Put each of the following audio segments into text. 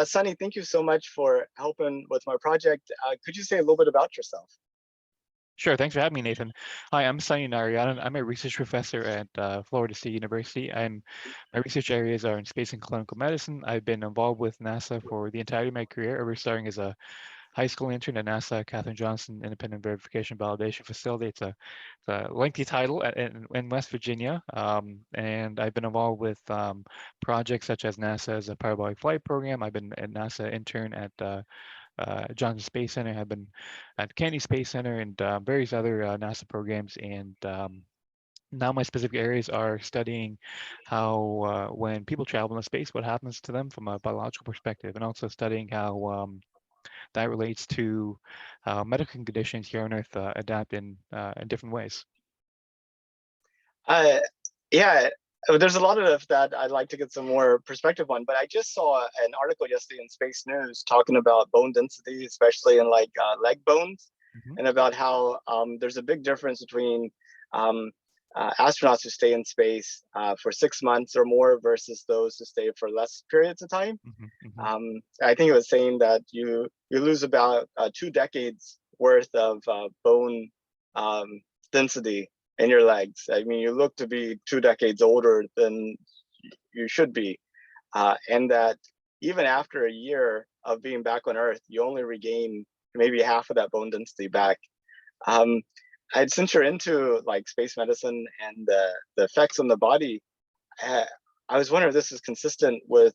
Sunny, thank you so much for helping with my project. Could you say a little bit about yourself? Sure, thanks for having me, Nathan. Hi, I'm Sunny Narayanan. I'm a research professor at Florida State University. My research areas are in space and clinical medicine. I've been involved with NASA for the entirety of my career, ever starting as a high school intern at NASA Katherine Johnson Independent Verification Validation Facility. It's a lengthy title in West Virginia, and I've been involved with projects such as NASA's Parabolic Flight Program. I've been a NASA intern at Johnson Space Center, have been at Kennedy Space Center, and various other NASA programs. And now my specific areas are studying how when people travel into space, what happens to them from a biological perspective, and also studying how that relates to how medical conditions here on Earth adapt in different ways. Uh, yeah, there's a lot of that I'd like to get some more perspective on, but I just saw an article yesterday in Space News talking about bone density, especially in like leg bones, Mhm. and about how there's a big difference between um, astronauts who stay in space for 6 months or more versus those who stay for less periods of time. Mhm. Mhm. I think it was saying that you lose about 2 decades worth of bone um, density in your legs. I mean, you look to be 2 decades older than you should be, and that even after a year of being back on Earth, you only regain maybe half of that bone density back. Um, since you're into like space medicine and the effects on the body, uh, I was wondering if this is consistent with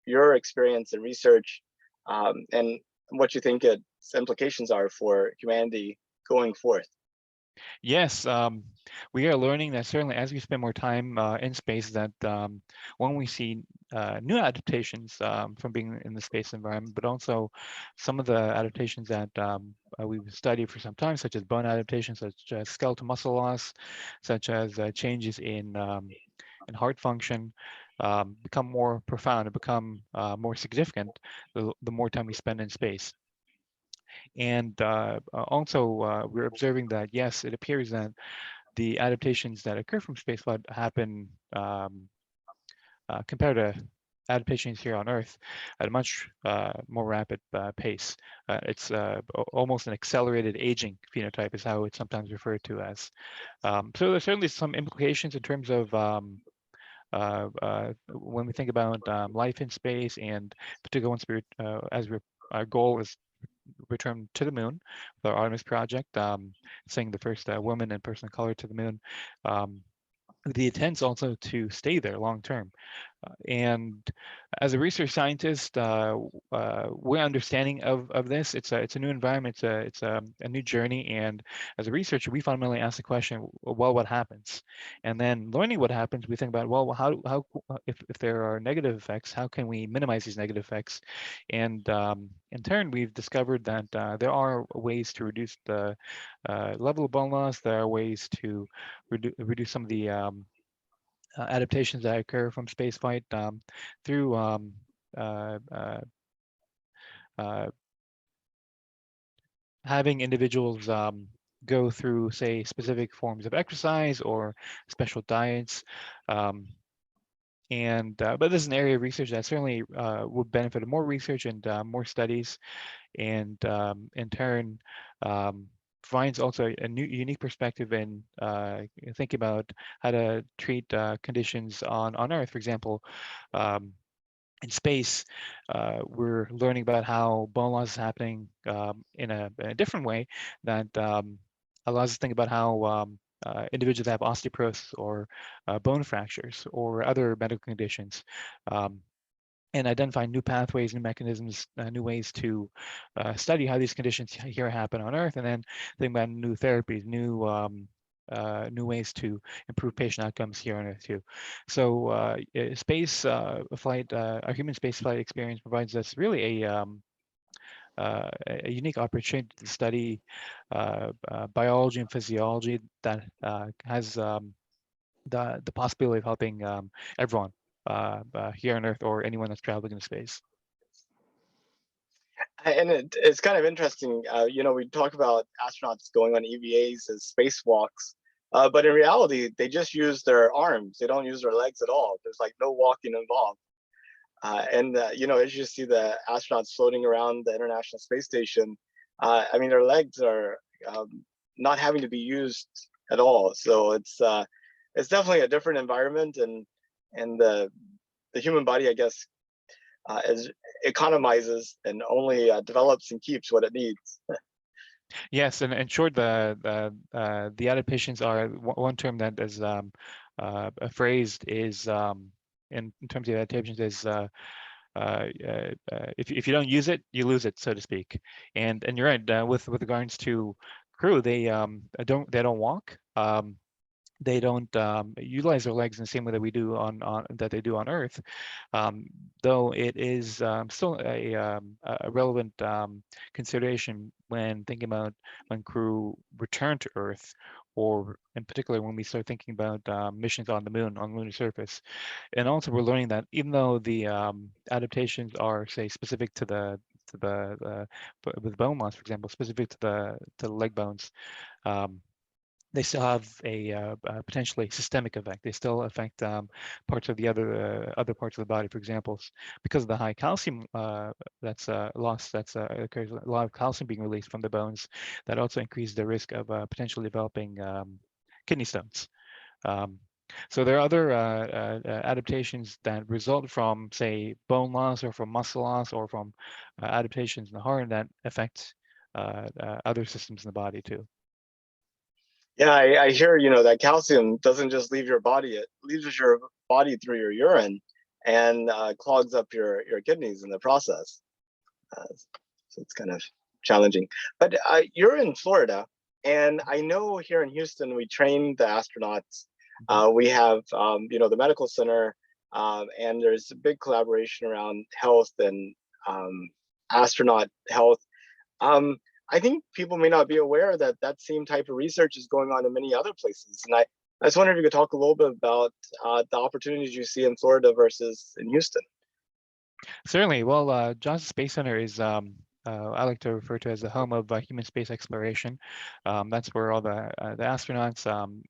your experience and research, and what you think its implications are for humanity going forth. Yes, we are learning that certainly as we spend more time in space, that when we see new adaptations from being in the space environment, but also some of the adaptations that we've studied for some time, such as bone adaptations, such as skeletal muscle loss, such as changes in heart function, become more profound and become more significant the more time we spend in space. And also, we're observing that, yes, it appears that the adaptations that occur from spaceflight happen compared to adaptations here on Earth at a much more rapid pace. It's almost an accelerated aging phenotype is how it's sometimes referred to as. So there's certainly some implications in terms of when we think about life in space, and particularly once our goal is return to the moon with our Artemis project, sending the first woman and person of color to the moon. Um, the intent is also to stay there long term. And as a research scientist, we're understanding of this. It's a new environment. It's a new journey. And as a researcher, we fundamentally ask the question, well, what happens? And then learning what happens, we think about, well, how if there are negative effects, how can we minimize these negative effects? And in turn, we've discovered that there are ways to reduce the level of bone loss. There are ways to reduce some of the adaptations that occur from spaceflight through uh, uh, uh, having individuals go through, say, specific forms of exercise or special diets. Um, but this is an area of research that certainly would benefit more research and more studies, and in turn provides also a new unique perspective in thinking about how to treat conditions on Earth. For example, um, in space, we're learning about how bone loss is happening in a different way that allows us to think about how individuals that have osteoporosis or bone fractures or other medical conditions, um, and identify new pathways, new mechanisms, new ways to study how these conditions here happen on Earth, and then think about new therapies, new ways to improve patient outcomes here on Earth too. So space flight, our human space flight experience provides us really a unique opportunity to study biology and physiology that has the possibility of helping everyone here on Earth or anyone that's traveling in space. And it's kind of interesting. We talk about astronauts going on EVAs as spacewalks, but in reality, they just use their arms. They don't use their legs at all. There's like no walking involved. As you see the astronauts floating around the International Space Station, I mean, their legs are not having to be used at all. So it's definitely a different environment, and the human body, I guess, is economizes and only develops and keeps what it needs. Yes, and in short, the adaptations are one term that is phrased is in terms of adaptations is if you don't use it, you lose it, so to speak. And you're right, with regards to crew, they don't walk. They don't utilize their legs in the same way that we do on that they do on Earth, though it is still a relevant consideration when thinking about when crew return to Earth, or in particular when we start thinking about missions on the moon, on the lunar surface. And also we're learning that even though the adaptations are, say, specific to with bone loss, for example, specific to the leg bones, they still have a potentially systemic effect. They still affect parts of the other parts of the body. For example, because of the high calcium that's lost, occurs, a lot of calcium being released from the bones, that also increases the risk of potentially developing kidney stones. So there are other adaptations that result from, say, bone loss or from muscle loss or from adaptations in the heart that affect other systems in the body too. Yeah, I hear, that calcium doesn't just leave your body; it leaves your body through your urine and clogs up your kidneys in the process. So it's kind of challenging. But you're in Florida, and I know here in Houston we train the astronauts. We have, the medical center, and there's a big collaboration around health and astronaut health. I think people may not be aware that that same type of research is going on in many other places. And I just wonder if you could talk a little bit about the opportunities you see in Florida versus in Houston. Certainly. Well, Johnson Space Center is I like to refer to as the home of human space exploration. That's where all the astronauts,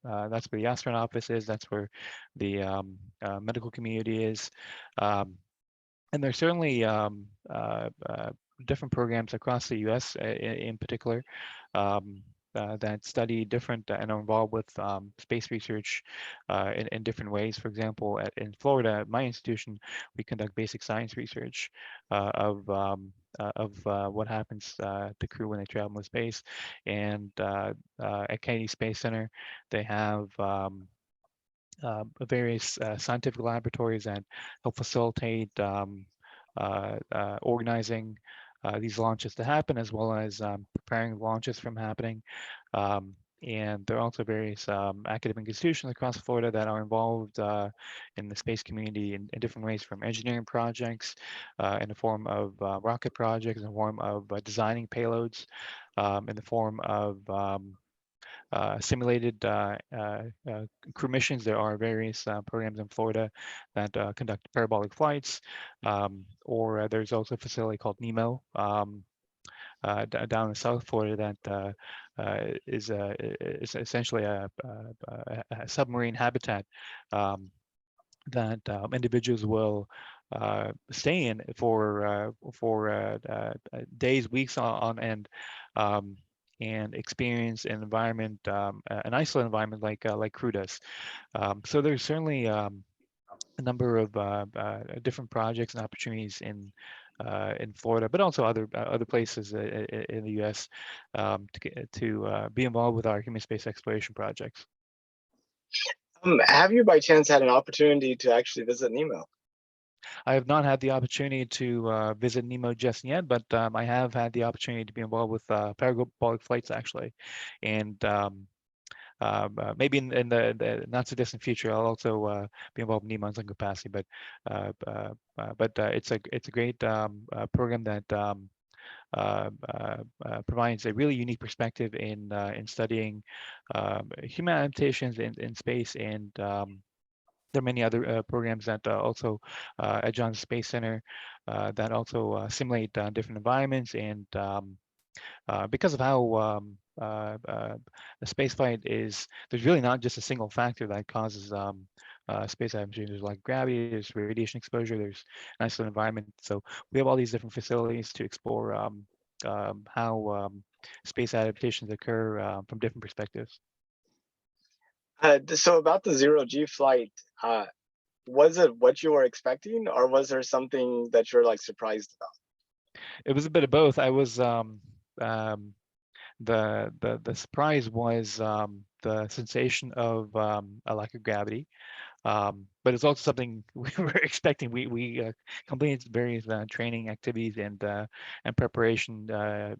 that's where the astronaut office is. That's where the medical community is. And there's certainly different programs across the U.S. In particular that study different and are involved with space research in different ways. For example, in Florida, at my institution, we conduct basic science research of what happens to crew when they travel in space. And at Kennedy Space Center, they have various scientific laboratories that help facilitate organizing these launches to happen, as well as preparing launches from happening. And there are also various academic institutions across Florida that are involved in the space community in different ways, from engineering projects in the form of rocket projects, in the form of designing payloads, in the form of simulated crew missions. There are various programs in Florida that conduct parabolic flights, or there's also a facility called NEMO down in South Florida that is essentially a submarine habitat that individuals will stay in for days, weeks on end, and experience an environment, an isolated environment like crew does. So there's certainly a number of different projects and opportunities in Florida, but also other places in the U.S. To be involved with our human space exploration projects. Have you by chance had an opportunity to actually visit NEMO? I have not had the opportunity to visit NEMO just yet, but I have had the opportunity to be involved with parabolic flights, actually. And maybe in the not so distant future, I'll also be involved in NEMO in some capacity. But it's a great program that provides a really unique perspective in studying human adaptations in space. And there are many other programs that also at Johnson Space Center that also simulate different environments. And because of how the spaceflight is, there's really not just a single factor that causes space adaptations. There's like gravity, there's radiation exposure, there's an isolated environment. So we have all these different facilities to explore how space adaptations occur from different perspectives. So about the ZeroG flight, was it what you were expecting, or was there something that you're like surprised about? It was a bit of both. I was the surprise was the sensation of a lack of gravity. But it's also something we were expecting. We completed various training activities and preparation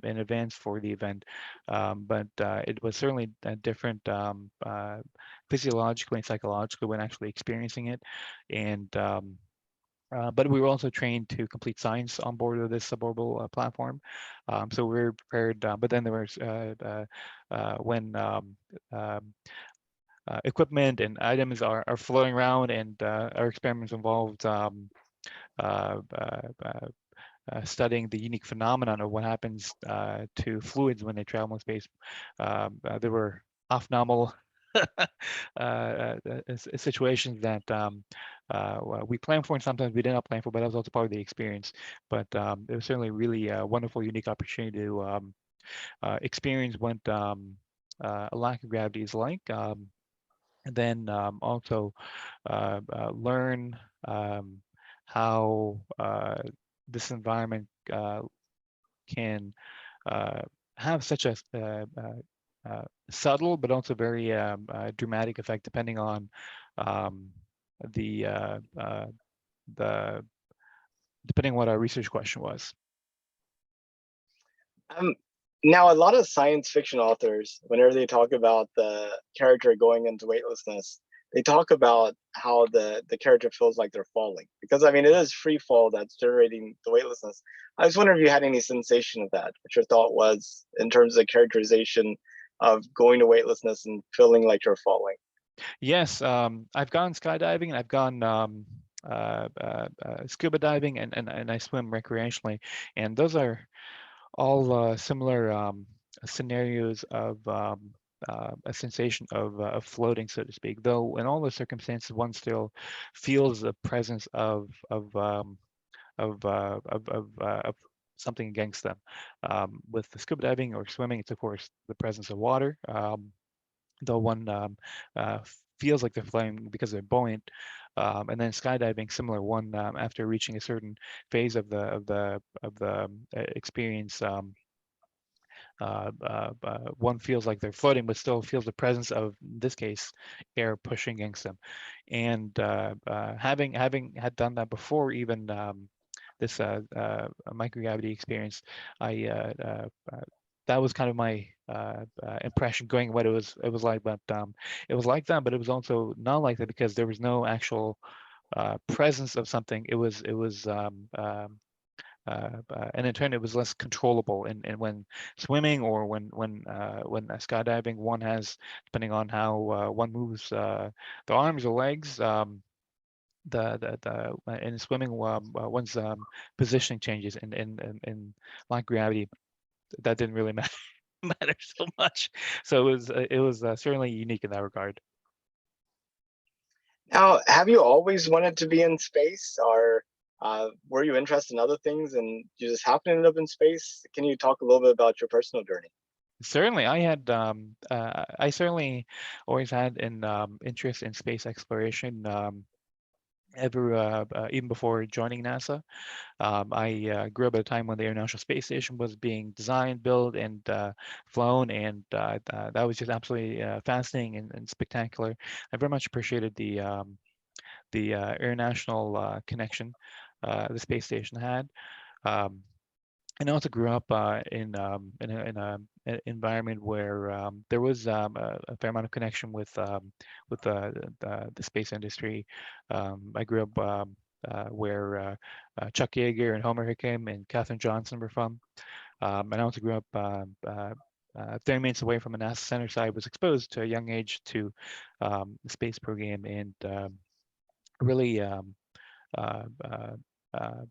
in advance for the event. But it was certainly different physiologically and psychologically when actually experiencing it. And but we were also trained to complete science on board of this suborbital platform. So we were prepared. But then there was when equipment and items are floating around, and our experiments involved uh, uh, studying the unique phenomenon of what happens to fluids when they travel in space. There were off-nominal situations that we plan for, and sometimes we did not plan for, but that was also part of the experience. But it was certainly really a wonderful, unique opportunity to experience what a lack of gravity is like. And then also learn how this environment can have such a subtle but also very dramatic effect depending on um, the the depending on what our research question was. Um, Now, a lot of science fiction authors, whenever they talk about the character going into weightlessness, they talk about how the character feels like they're falling, because I mean it is free fall that's generating the weightlessness. I was wondering if you had any sensation of that, what your thought was in terms of characterization of going to weightlessness and feeling like you're falling. Yes, I've gone skydiving, and I've gone scuba diving, and I swim recreationally, and those are all similar scenarios of a sensation of floating, so to speak. Though in all those circumstances, one still feels the presence of something against them. With the scuba diving or swimming, it's of course the presence of water. Though one uh, feels like they're flying because they're buoyant. And then skydiving, similar one after reaching a certain phase of the experience. One feels like they're floating, but still feels the presence of, in this case, air pushing against them. And having had done that before, even this microgravity experience, I that was kind of my impression going what it was like. But it was like that, but it was also not like that because there was no actual presence of something. And in turn it was less controllable. And when swimming or when skydiving, one has, depending on how one moves the arms or legs, in swimming, one's positioning changes. In like gravity, that didn't really matter, matter so much. So it was certainly unique in that regard. Now, have you always wanted to be in space, or were you interested in other things and you just happened to end up in space? Can you talk a little bit about your personal journey? Certainly, I certainly always had an interest in space exploration. Ever even before joining NASA. I grew up at a time when the International Space Station was being designed, built, and flown, and that was just absolutely fascinating and spectacular. I very much appreciated the international connection the space station had. Um, and I also grew up an environment where there was a fair amount of connection with the space industry. I grew up where Chuck Yeager and Homer Hickam and Katherine Johnson were from. And I also grew up 30 minutes away from a NASA center, so I was exposed to a young age to the space program, and really uh, uh, uh,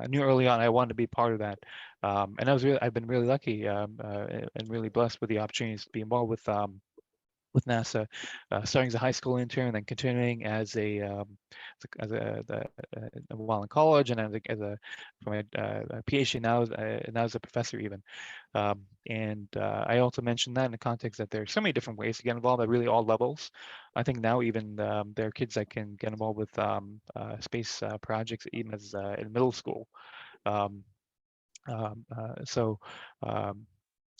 knew early on I wanted to be part of that. And I've been really lucky and really blessed with the opportunities to be involved with with NASA, starting as a high school intern, then continuing as while in college, and from a PhD now as a professor even. And I also mentioned that in the context that there are so many different ways to get involved at really all levels. I think now even there are kids that can get involved with space projects even as in middle school. Um, so um,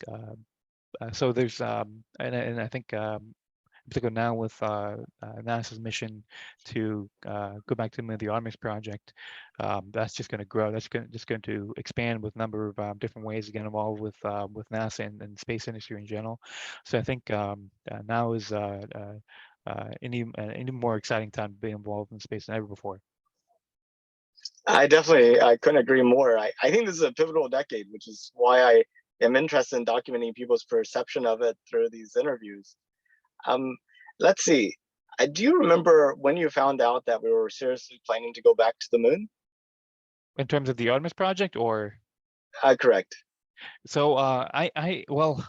uh, so there's and I think in particular now with NASA's mission to go back to the Artemis project, that's just going to grow. That's just going to expand with a number of different ways to get involved with NASA and space industry in general. So I think now is any more exciting time to be involved in space than ever before. I couldn't agree more. I think this is a pivotal decade, which is why I am interested in documenting people's perception of it through these interviews. Um, let's see. Do you remember when you found out that we were seriously planning to go back to the moon? In terms of the Artemis project, or Correct. so well.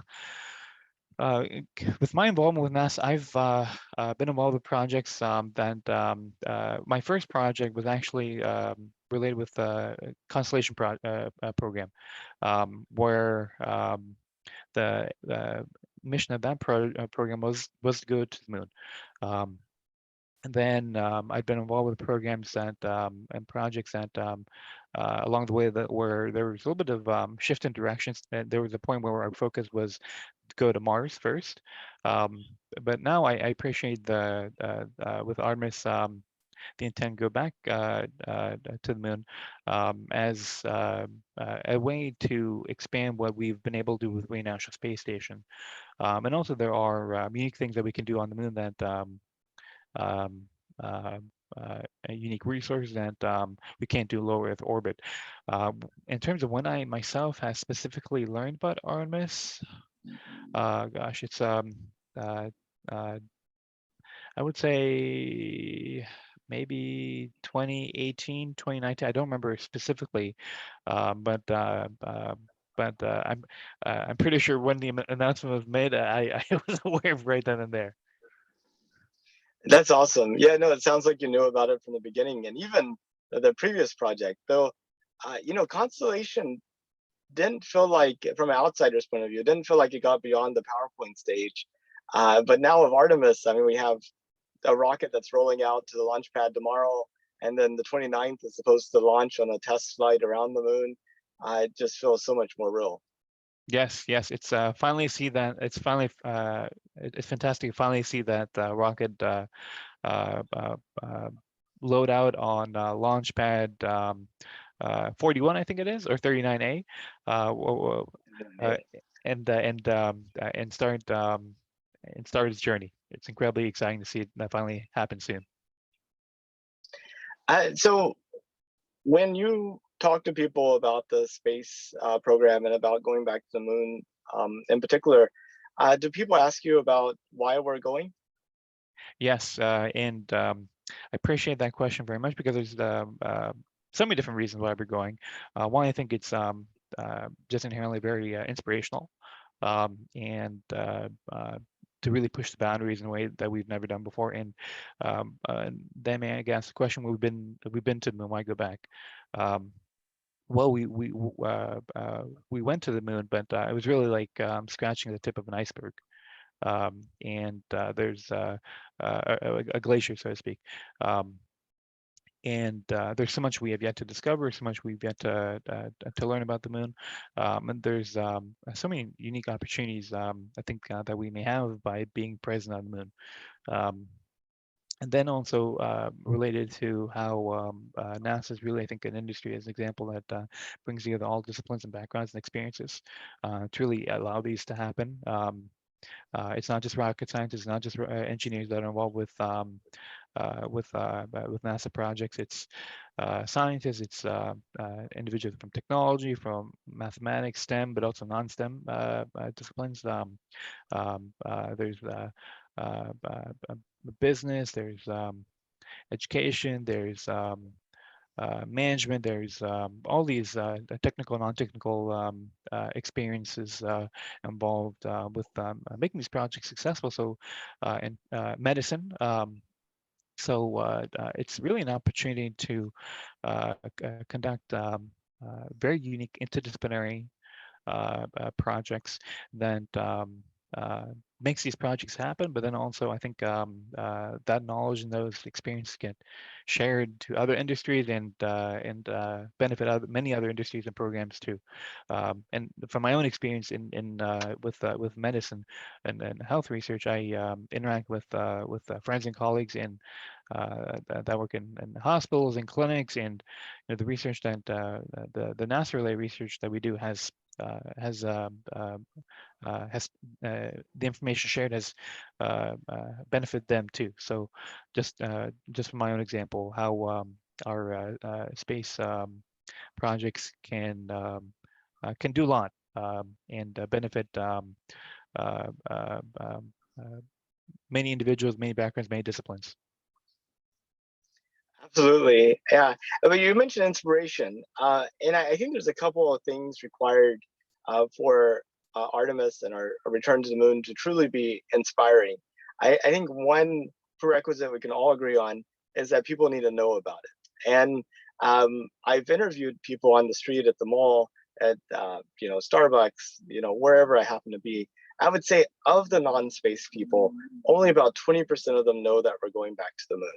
With my involvement with NASA, I've been involved with projects my first project was actually related with the Constellation program, where the mission of that program was to go to the moon. And then I've been involved with programs that and projects that along the way where there was a little bit of shift in directions. There was a point where our focus was to go to Mars first, but now I appreciate with Artemis the intent to go back to the moon as a way to expand what we've been able to do with the International Space Station, and also there are unique things that we can do on the moon that um, uh, unique resources that we can't do low Earth orbit. In terms of when I myself have specifically learned about Artemis, gosh, it's uh, I would say maybe 2018, 2019. I don't remember specifically, but I'm pretty sure when the announcement was made, I was aware of right then and there. That's awesome. Yeah, no, it sounds like you knew about it from the beginning, and even the previous project. Though, Constellation didn't feel like, from an outsider's point of view, it didn't feel like it got beyond the PowerPoint stage. But now with Artemis, I mean, we have a rocket that's rolling out to the launch pad tomorrow, and then the 29th is supposed to launch on a test flight around the moon. It just feels so much more real. Yes, it's finally see that it's finally it's fantastic to finally see that rocket uh, uh, uh, load out on launch pad 41, I think it is, or 39A, uh, and start its journey. It's incredibly exciting to see it that finally happen soon. So when you talk to people about the space program and about going back to the moon in particular, do people ask you about why we're going? Yes, and I appreciate that question very much because there's so many different reasons why we're going. One, I think it's just inherently very inspirational, and to really push the boundaries in a way that we've never done before. And then may I ask the question: we've been to the moon, why go back? Well, we went to the moon, but it was really like scratching the tip of an iceberg. And there's a glacier, so to speak. And there's so much we have yet to discover, so much we've yet to learn about the moon, and there's so many unique opportunities I think that we may have by being present on the moon. And then also related to how NASA is really, I think, an industry as an example that brings together all disciplines and backgrounds and experiences to really allow these to happen. It's not just rocket scientists, not just engineers that are involved with NASA projects. It's scientists, it's individuals from technology, from mathematics, STEM, but also non-STEM disciplines. There's business, there's education, there's management. There's all these technical, non-technical experiences involved with making these projects successful. So in medicine, it's really an opportunity to conduct very unique interdisciplinary projects that uh, makes these projects happen. But then also, I think that knowledge and those experiences get shared to other industries and benefit many other industries and programs too. And from my own experience in with medicine and health research, I interact with friends and colleagues that work in hospitals and clinics, and the research that the NASA relay research that we do has the information shared has benefited them too. So just from my own example, how our space projects can do a lot and benefit uh, uh, um, uh, many individuals, many backgrounds, many disciplines. Absolutely, yeah. But you mentioned inspiration, and I think there's a couple of things required for Artemis and our return to the moon to truly be inspiring. I think one prerequisite we can all agree on is that people need to know about it. And I've interviewed people on the street, at the mall, at Starbucks, wherever I happen to be. I would say of the non-space people, only about 20% of them know that we're going back to the moon.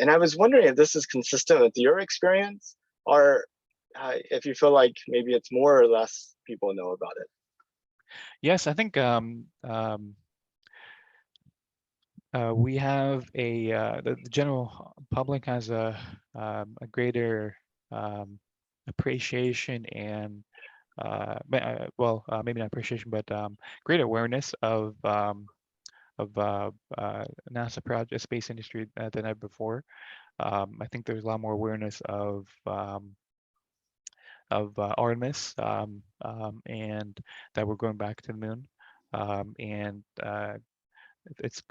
And I was wondering if this is consistent with your experience, or if you feel like maybe it's more or less people know about it. Yes, I think we have the general public has a greater appreciation and maybe not appreciation, but greater awareness of NASA project space industry than ever before. I think there's a lot more awareness of Artemis and that we're going back to the moon, and it's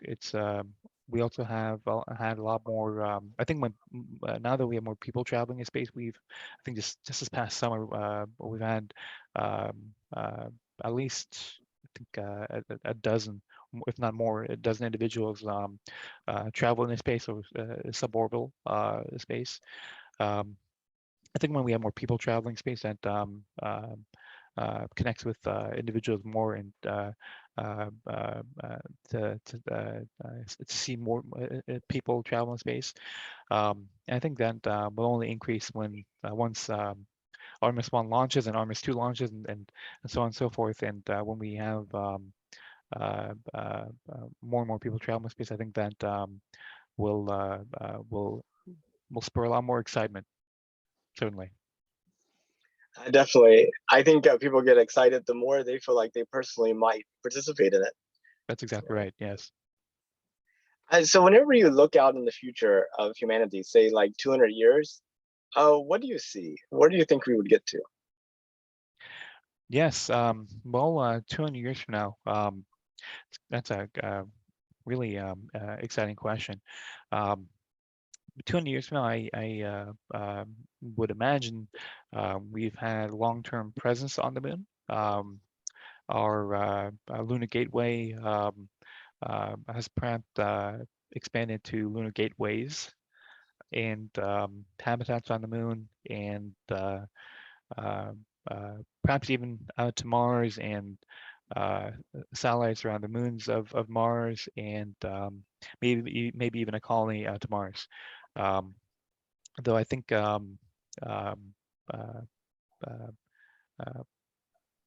we also have had a lot more. I think now that we have more people traveling in space, I think just this past summer we've had at least I think a dozen, if not more, a dozen individuals traveling in space or suborbital space. I think when we have more people traveling space, that connects with individuals more and to see more people travel in space. And I think that will only increase when once Artemis 1 launches and Artemis 2 launches and so on and so forth. And when we have more and more people traveling in space, I think that will will spur a lot more excitement. Certainly. Definitely. I think people get excited the more they feel like they personally might participate in it. That's exactly right. Yes. So whenever you look out in the future of humanity, say like 200 years, what do you see? Where do you think we would get to? Yes. 200 years from now, that's a really exciting question. 200 years from now, I would imagine we've had long-term presence on the moon. Our lunar gateway has perhaps expanded to lunar gateways and habitats on the moon, and perhaps even out to Mars and uh, satellites around the moons of Mars, and maybe even a colony out to Mars. Um, though I think um, uh, uh, uh,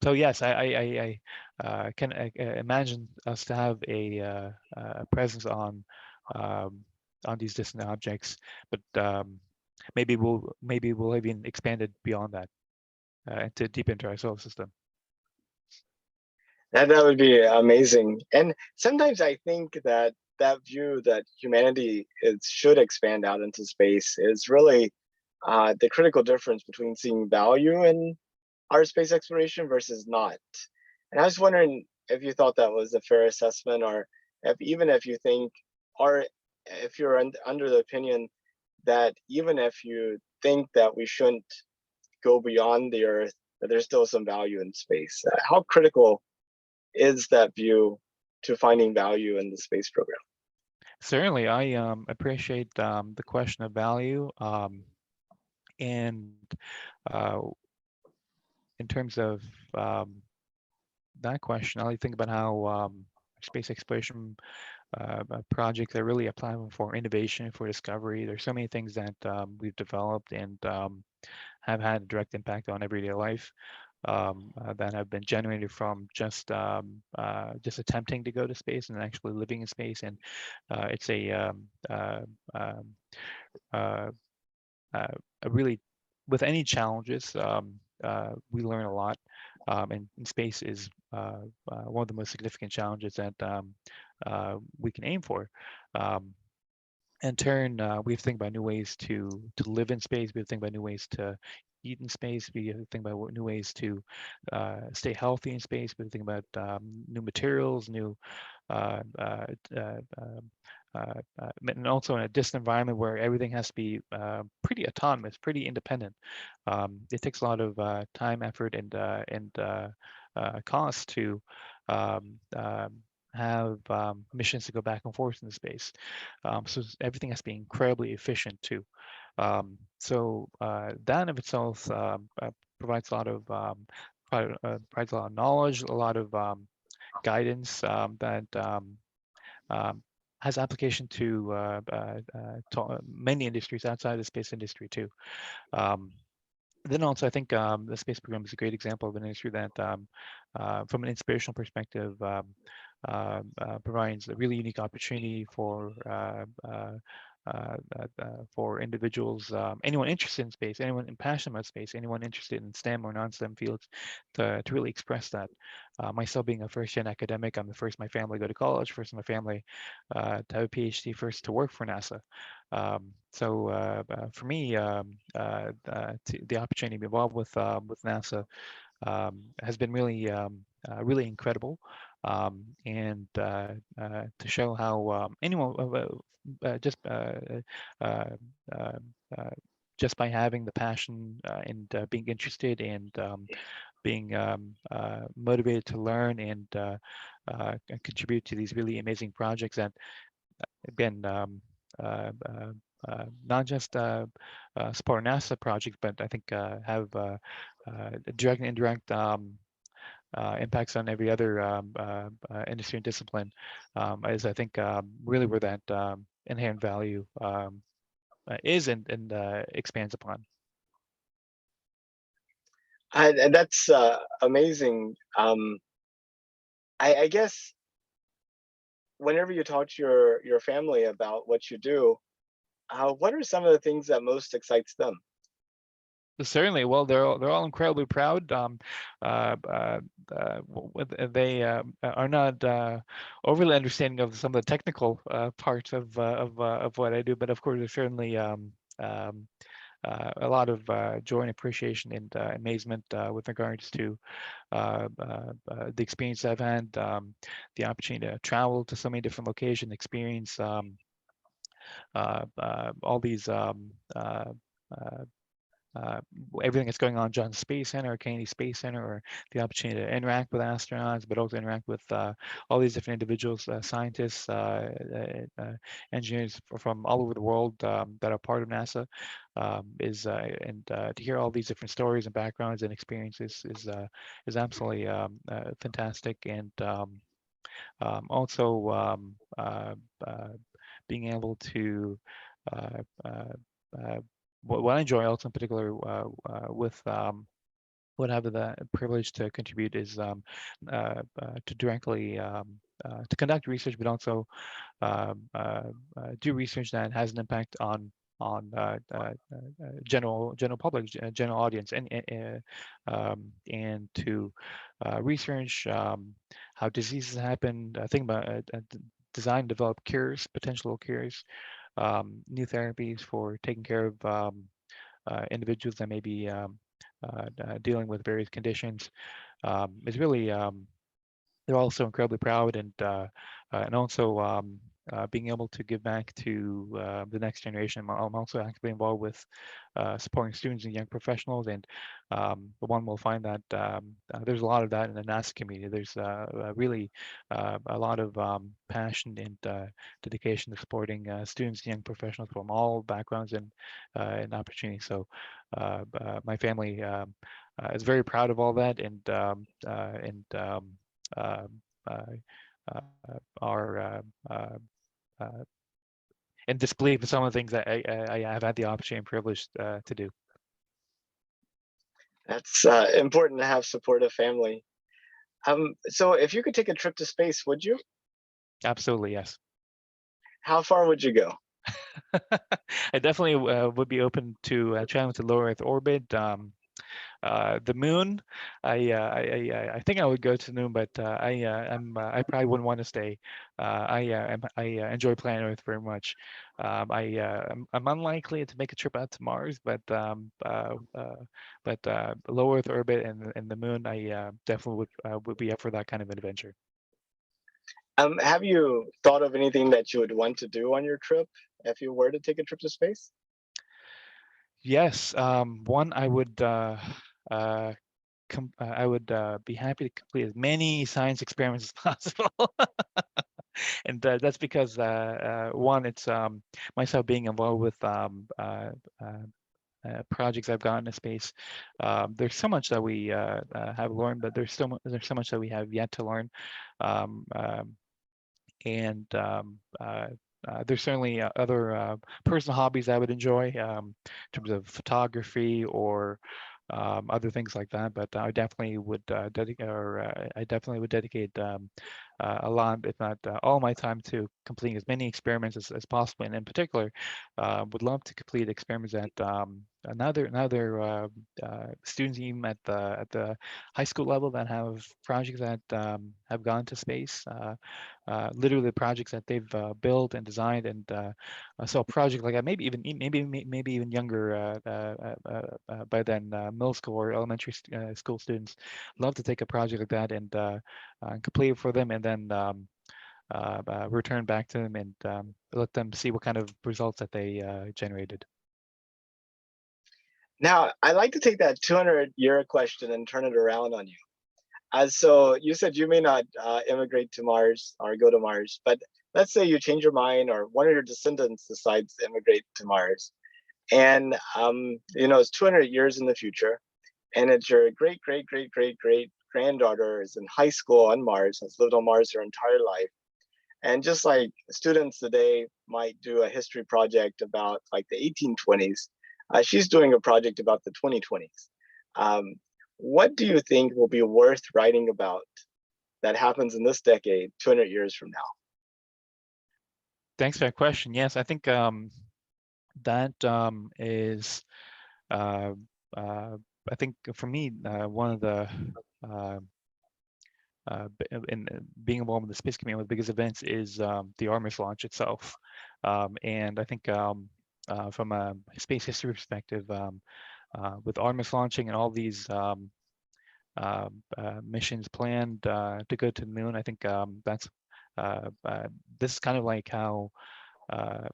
so yes, I can imagine us to have a presence on these distant objects, but maybe we'll even expand it beyond that into deep into our solar system. That would be amazing. And sometimes I think that that view that humanity should expand out into space is really the critical difference between seeing value in our space exploration versus not. And I was wondering if you thought that was a fair assessment, or if even if you think, or if you're under the opinion that even if you think that we shouldn't go beyond the Earth, that there's still some value in space. How critical is that view to finding value in the space program? Certainly, I appreciate the question of value, and uh, in terms of that question, I like to think about how space exploration projects are really a platform for innovation, for discovery. There's so many things that we've developed and have had a direct impact on everyday life, that have been generated from just attempting to go to space and actually living in space. And it's uh, a really, with any challenges, we learn a lot. And space is one of the most significant challenges that we can aim for. In turn, we have to think about new ways to live in space. We have to think about new ways to eat in space. We have to think about new ways to stay healthy in space. We have to think about new materials, new uh, uh, uh, um, and also in a distant environment where everything has to be pretty autonomous, pretty independent. It takes a lot of time, effort, and cost to have missions to go back and forth in space. So everything has to be incredibly efficient too. So that in of itself provides a lot of provides a lot of knowledge, a lot of guidance that has application to many industries outside of the space industry too. Um, then also, I think the space program is a great example of an industry that, from an inspirational perspective, provides a really unique opportunity for individuals, anyone interested in space, anyone passionate about space, anyone interested in STEM or non-STEM fields, to really express that. Myself being a first-gen academic, I'm the first in my family to go to college, first in my family to have a PhD, first to work for NASA. For me, the opportunity to be involved with NASA has been really incredible, and to show how anyone uh, uh, uh, just by having the passion and being interested and being motivated to learn and contribute to these really amazing projects that, again, not just support NASA projects, but I think have direct and indirect impacts on every other industry and discipline, is, I think, really where that inherent value is and expands upon. And that's amazing. I guess whenever you talk to your family about what you do, what are some of the things that most excites them? Certainly. Well, they're all incredibly proud. They are not overly understanding of some of the technical parts of what I do, but of course, there's certainly a lot of joy and appreciation and amazement with regards to the experience I've had, the opportunity to travel to so many different locations, experience all these uh, uh, everything that's going on Johnson Space Center or Kennedy Space Center, or the opportunity to interact with astronauts, but also interact with all these different individuals, scientists, engineers from all over the world that are part of NASA, and to hear all these different stories and backgrounds and experiences is absolutely fantastic. And also being able to uh, uh, uh, what I enjoy also in particular with what I have the privilege to contribute is to directly to conduct research, but also do research that has an impact on general public, general audience, and to research how diseases happen. Think about design, develop cures, potential cures, new therapies for taking care of individuals that may be dealing with various conditions. It's really they're also incredibly proud and also being able to give back to the next generation. I'm also actively involved with supporting students and young professionals, and the one will find that there's a lot of that in the NASA community. There's really a lot of passion and dedication to supporting students and young professionals from all backgrounds and opportunities. So my family is very proud of all that, uh, uh, uh, are uh, in disbelief of some of the things that I have had the opportunity and privilege to do. That's important to have supportive family. So if you could take a trip to space, would you? Absolutely, yes. How far would you go? I definitely would be open to traveling to low Earth orbit. The moon, I think I would go to the moon, but I probably wouldn't want to stay. I enjoy planet Earth very much. I'm unlikely to make a trip out to Mars, but low Earth orbit and the moon, I definitely would be up for that kind of adventure. Have you thought of anything that you would want to do on your trip if you were to take a trip to space? Yes, one I would be happy to complete as many science experiments as possible. And that's because one, it's myself being involved with projects I've gotten to space. There's so much that we have learned, but there's so much that we have yet to learn. Um, um, and there's certainly other personal hobbies I would enjoy in terms of photography or other things like that. But I definitely would dedicate a lot, if not all my time to completing as many experiments as possible. And in particular, would love to complete experiments that another students even at the high school level that have projects that have gone to space. Literally the projects that they've built and designed, and so a project like that, maybe even younger by then, middle school or elementary school students love to take a project like that and complete it for them, and then return back to them and let them see what kind of results that they generated. Now, I like to take that 200-year question and turn it around on you. So you said you may not immigrate to Mars or go to Mars, but let's say you change your mind or one of your descendants decides to immigrate to Mars. And it's 200 years in the future, and it's your great great great great great granddaughter is in high school on Mars, has lived on Mars her entire life. And just like students today might do a history project about like the 1820s, she's doing a project about the 2020s. Um, what do you think will be worth writing about that happens in this decade, 200 years from now? Thanks for that question. Yes, I think that is, uh, I think for me, one of the uh, in being involved in the space community, one of the biggest events is the Artemis launch itself. And I think from a space history perspective, with Artemis launching and all these missions planned to go to the moon, I think that's this is kind of like how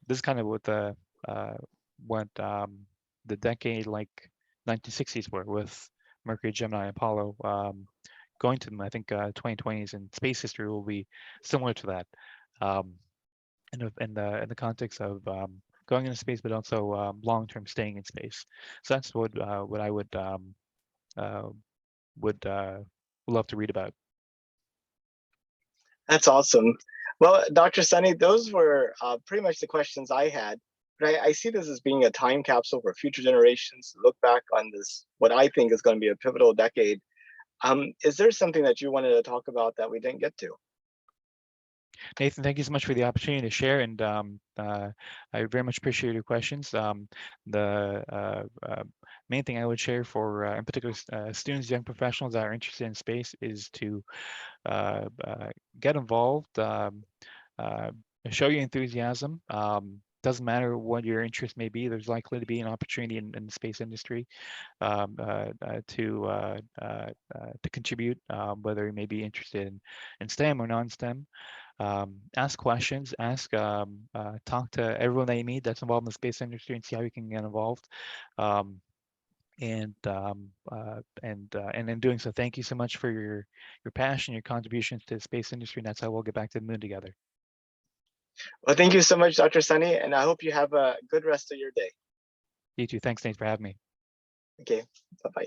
this is kind of what the decade like 1960s were with Mercury, Gemini, Apollo going to them. I think 2020s and space history will be similar to that, um, in the context of going into space, but also long-term staying in space. So that's what I uh, would love to read about. That's awesome. Well, Dr. Sunny, those were pretty much the questions I had. But I see this as being a time capsule for future generations to look back on this, what I think is going to be a pivotal decade. Is there something that you wanted to talk about that we didn't get to? Nathan, thank you so much for the opportunity to share, and I very much appreciate your questions. The main thing I would share for, in particular, students, young professionals that are interested in space is to get involved, uh, show your enthusiasm. Doesn't matter what your interest may be, there's likely to be an opportunity in the space industry to contribute, whether you may be interested in STEM or non-STEM. ask questions, talk to everyone that you meet that's involved in the space industry and see how you can get involved. And in doing so, thank you so much for your passion, your contributions to the space industry, and that's how we'll get back to the moon together. Well, thank you so much, Dr. Sunny, and I hope you have a good rest of your day. You too. Thanks, Nate, for having me. Okay, bye-bye.